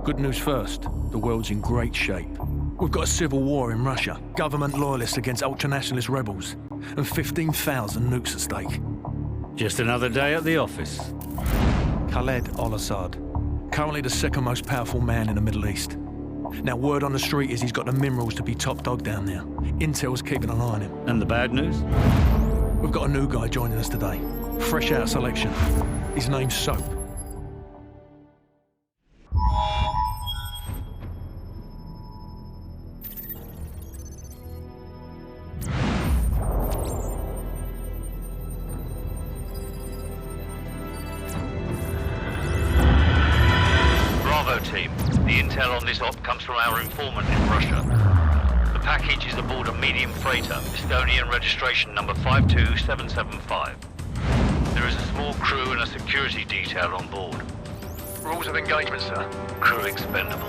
Good news first, the world's in great shape. We've got a civil war in Russia, government loyalists against ultranationalist rebels, and 15,000 nukes at stake. Just another day at the office. Khaled Al-Assad, currently the second most powerful man in the Middle East. Now, word on the street is he's got the minerals to be top dog down there. Intel's keeping an eye on him. And the bad news? We've got a new guy joining us today, fresh out of selection. His name's Soap. Team. The intel on this op comes from our informant in Russia. The package is aboard a medium freighter, Estonian registration number 52775. There is a small crew and a security detail on board. Rules of engagement, sir. Crew expendable.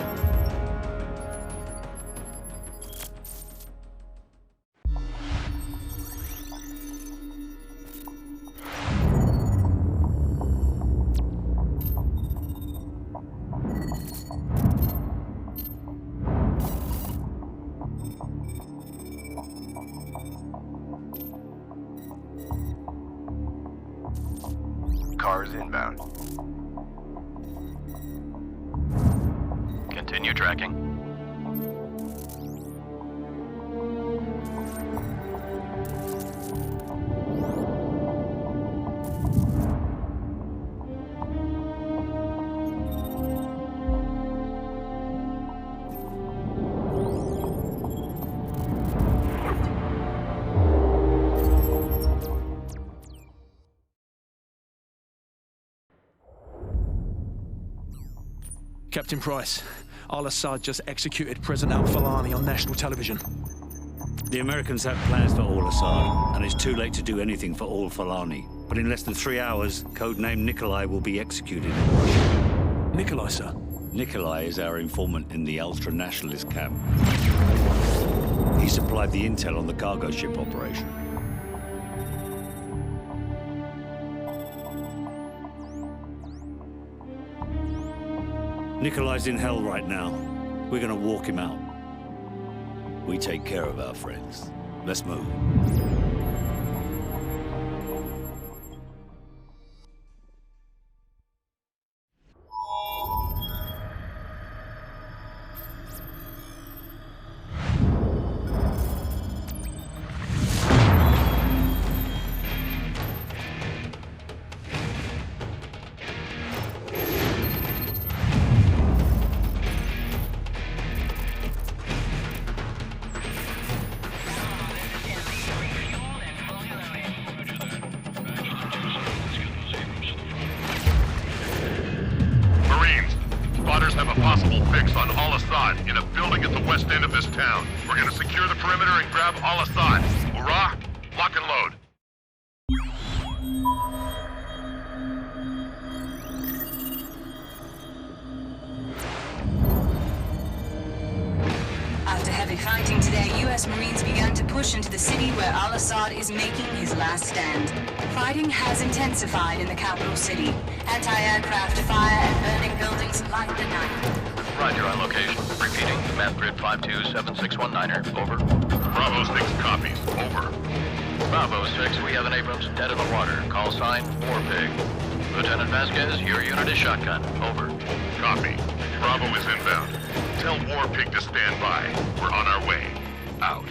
Cars inbound. Continue tracking. Captain Price, Al-Assad just executed President Al-Falani on national television. The Americans have plans for Al-Asad, and it's too late to do anything for Al-Falani. But in less than 3 hours, codename Nikolai will be executed in Russia. Nikolai, sir? Nikolai is our informant in the ultra-nationalist camp. He supplied the intel on the cargo ship operation. Nikolai's in hell right now. We're gonna walk him out. We take care of our friends. Let's move. Have a possible fix on Al-Asad in a building at the west end of this town. We're gonna secure the perimeter and grab Al-Asad. Hurrah! Lock and load. After heavy fighting today, U.S. Marines began to push into the city where Al-Assad is making his last stand. Fighting has intensified in the capital city. Anti-aircraft fire and burning buildings light the night. Roger on location. Repeating. Map grid 527619er. Over. Bravo 6 copies. Over. Bravo 6, we have an Abrams dead in the water. Call sign, War Pig. Lieutenant Vasquez, your unit is shotgun. Over. Copy. Bravo is inbound. Tell War Pig to stand by. We're on our way. Out.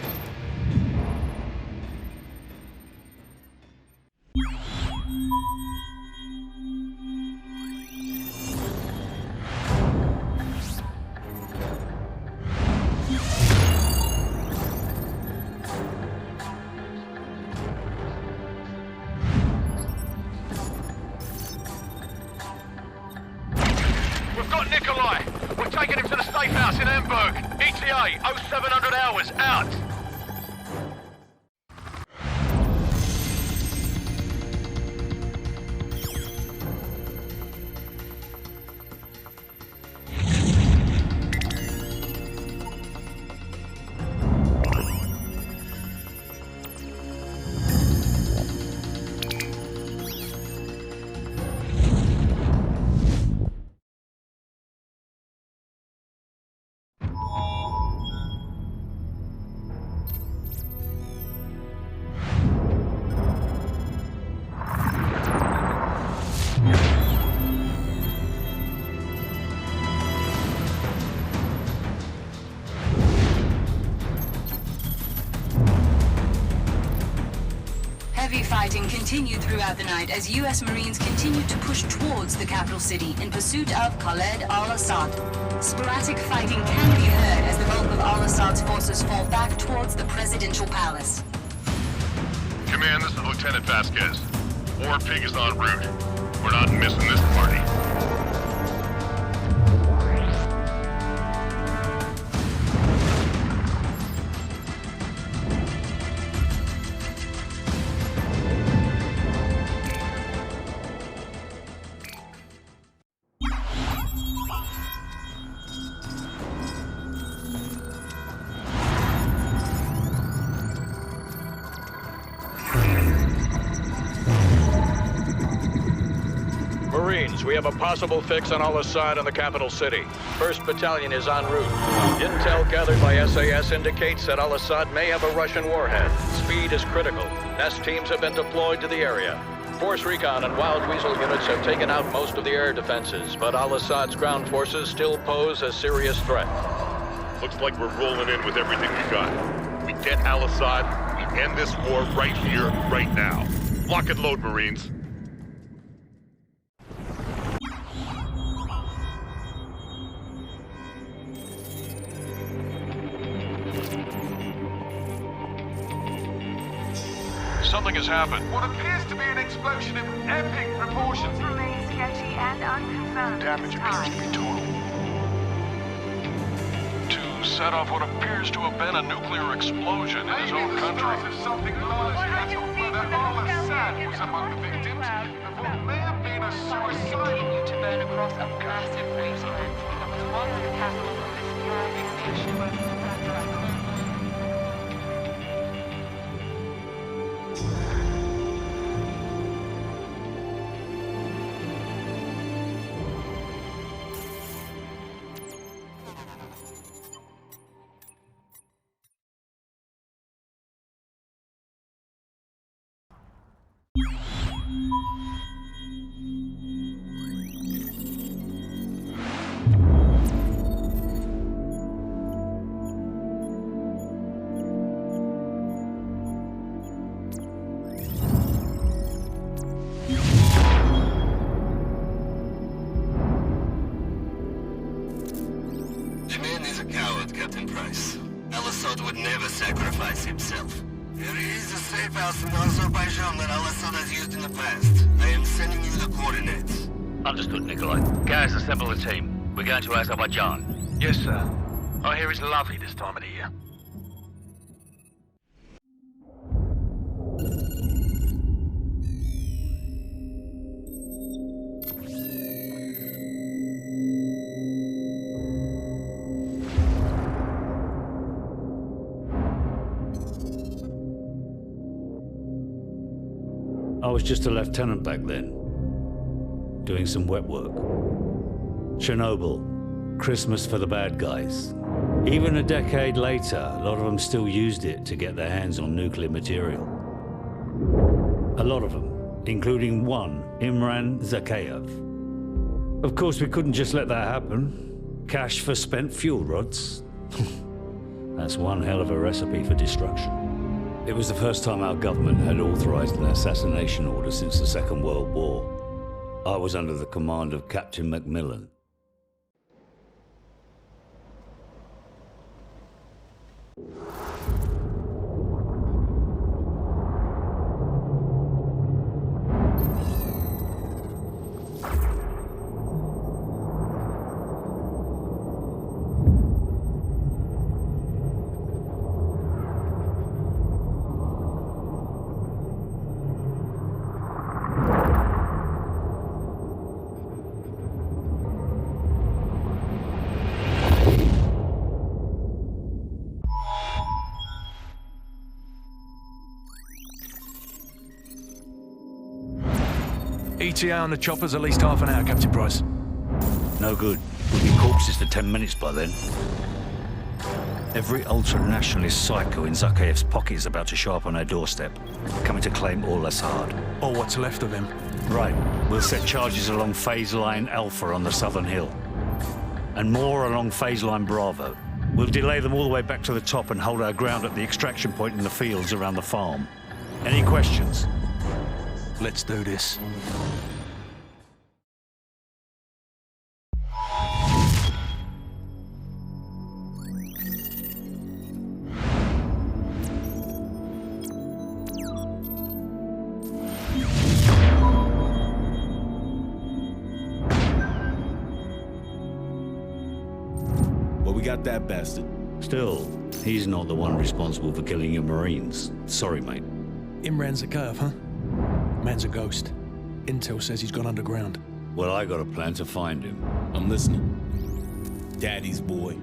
We've got Nikolai. We're taking him to the safe house in Hamburg. ETA 0700 hours. Out. Heavy fighting continued throughout the night as U.S. Marines continued to push towards the capital city in pursuit of Khaled Al-Assad. Sporadic fighting can be heard as the bulk of Al-Assad's forces fall back towards the presidential palace. Command, this is Lieutenant Vasquez. War Pig is en route. We're not missing this party. Marines, we have a possible fix on Al-Asad in the capital city. 1st Battalion is en route. Intel gathered by SAS indicates that Al-Asad may have a Russian warhead. Speed is critical. Nest teams have been deployed to the area. Force Recon and Wild Weasel units have taken out most of the air defenses, but Al-Assad's ground forces still pose a serious threat. Looks like we're rolling in with everything we got. We get Al-Assad, we end this war right here, right now. Lock and load, Marines. Something has happened. What appears to be an explosion of epic proportions. Remains sketchy and unconfirmed. Damage appears to be total. To set off what appears to have been a nuclear explosion in his own country. Maybe the start of something larger. Whether Al-Assad was among the victims of what may have been a suicide. Continued to burn across a massive wasteland that was once the capital of this thriving nation. Captain Price. Al-Assad would never sacrifice himself. There is a safe house in Azerbaijan that Al-Assad has used in the past. I am sending you the coordinates. Understood, Nikolai. Guys, assemble the team. We're going to Azerbaijan. Yes, sir. I hear it's lovely this time of the year. I was just a lieutenant back then, doing some wet work. Chernobyl, Christmas for the bad guys. Even a decade later, a lot of them still used it to get their hands on nuclear material. A lot of them, including one, Imran Zakhaev. Of course, we couldn't just let that happen. Cash for spent fuel rods. That's one hell of a recipe for destruction. It was the first time our government had authorized an assassination order since the Second World War. I was under the command of Captain Macmillan. ETA on the chopper's at least half an hour, Captain Price. No good. We'll be corpses for 10 minutes by then. Every ultra-nationalist psycho in Zakhaev's pocket is about to show up on our doorstep, coming to claim Al-Assad. Or what's left of him. Right. We'll set charges along phase line Alpha on the southern hill. And more along phase line Bravo. We'll delay them all the way back to the top and hold our ground at the extraction point in the fields around the farm. Any questions? Let's do this. Well, we got that bastard. Still, he's not the one responsible for killing your Marines. Sorry, mate. Imran's a curve, huh? Man's a ghost. Intel says he's gone underground. Well, I got a plan to find him. I'm listening. Daddy's boy.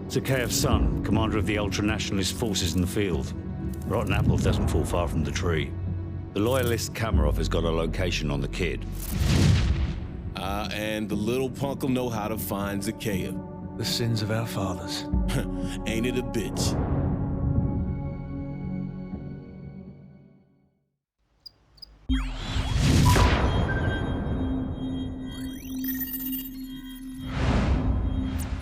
Zakhaev's son, commander of the ultra-nationalist forces in the field. Rotten apple doesn't fall far from the tree. The loyalist Kamarov has got a location on the kid. And the little punk'll know how to find Zakhaev. The sins of our fathers. Ain't it a bitch?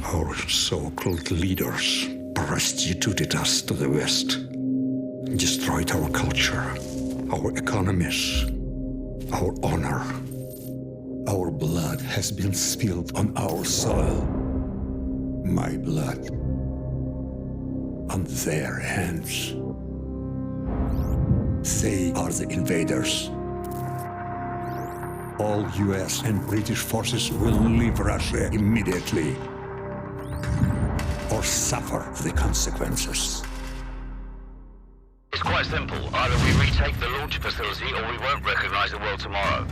Our so-called leaders prostituted us to the West, destroyed our culture, our economies, our honor. Our blood has been spilled on our soil. My blood on their hands. They are the invaders. All US and British forces will leave Russia immediately, or suffer the consequences. It's quite simple. Either we retake the launch facility or we won't recognize the world tomorrow.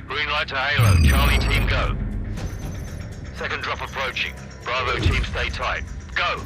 Green light to Halo. Charlie team, go. Second drop approaching. Bravo team, stay tight. Go!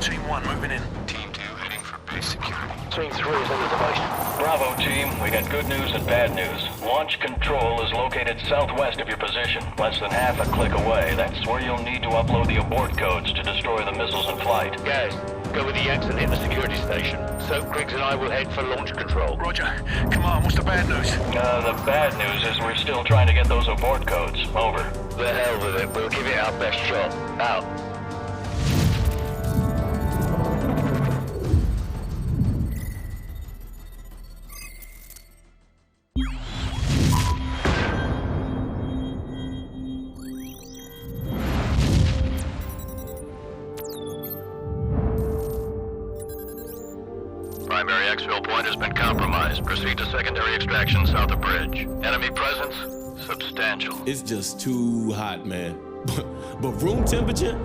Team 1 moving in. Team 2 heading for base security. Team 3 is under the base. Bravo team, we got good news and bad news. Launch control is located southwest of your position, less than half a click away. That's where you'll need to upload the abort codes to destroy the missiles in flight. Guys, go with the Yaks and hit the security station. Soap Griggs and I will head for launch control. Roger. Come on, what's the bad news? The bad news is we're still trying to get those abort codes. Over. The hell with it. We'll give it our best shot. Out. Primary exfil point has been compromised. Proceed to secondary extraction south of bridge. Enemy presence? Substantial. It's just too hot, man. But room temperature?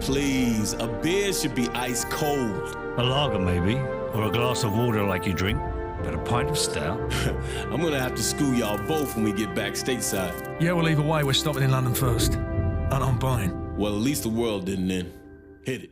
Please, a beer should be ice cold. A lager, maybe, or a glass of water like you drink, but a pint of stout. I'm gonna have to school y'all both when we get back stateside. Yeah, well, either way, we're stopping in London first. And I'm buying. Well, at least the world didn't end. Hit it.